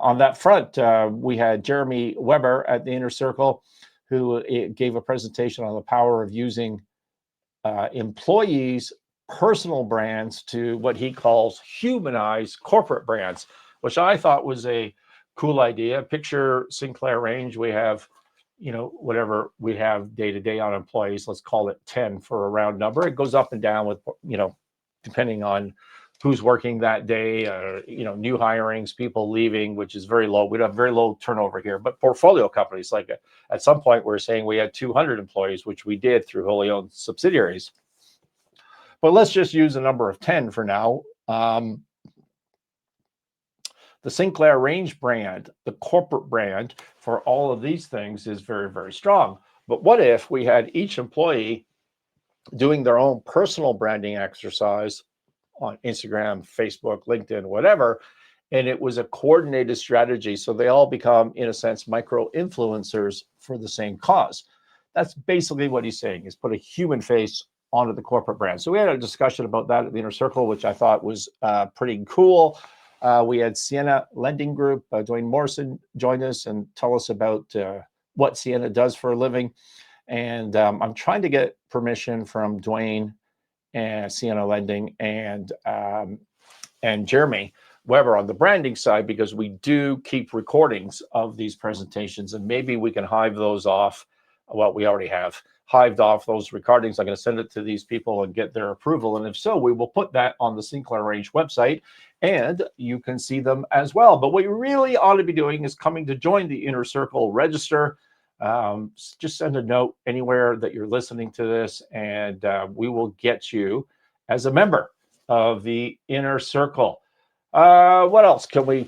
on that front, we had Jeremy Weber at the Inner Circle, who gave a presentation on the power of using employees' personal brands to what he calls humanize corporate brands, which I thought was a cool idea. Picture Sinclair Range. We have, whatever we have day to day on employees, let's call it 10 for a round number. It goes up and down with, depending on who's working that day, new hirings, people leaving, which is very low. We have very low turnover here, but portfolio companies, like at some point we're saying we had 200 employees, which we did through wholly owned subsidiaries. But let's just use a number of 10 for now. The Sinclair Range brand, the corporate brand for all of these things, is very, very strong. But what if we had each employee doing their own personal branding exercise on Instagram, Facebook, LinkedIn, whatever, and it was a coordinated strategy, so they all become, in a sense, micro influencers for the same cause? That's basically what he's saying, is put a human face onto the corporate brand. So we had a discussion about that at the Inner Circle, which I thought was pretty cool. We had Siena Lending Group, Duane Morrison, join us and tell us about what Siena does for a living. And I'm trying to get permission from Duane and Siena Lending and Jeremy Weber on the branding side, because we do keep recordings of these presentations, and maybe we can hive those off. Well, we already have hived off those recordings. I'm going to send it to these people and get their approval. And if so, we will put that on the Sinclair Range website, and you can see them as well. But what you really ought to be doing is coming to join the Inner Circle, register. Just send a note anywhere that you're listening to this, and we will get you as a member of the Inner Circle. What else can we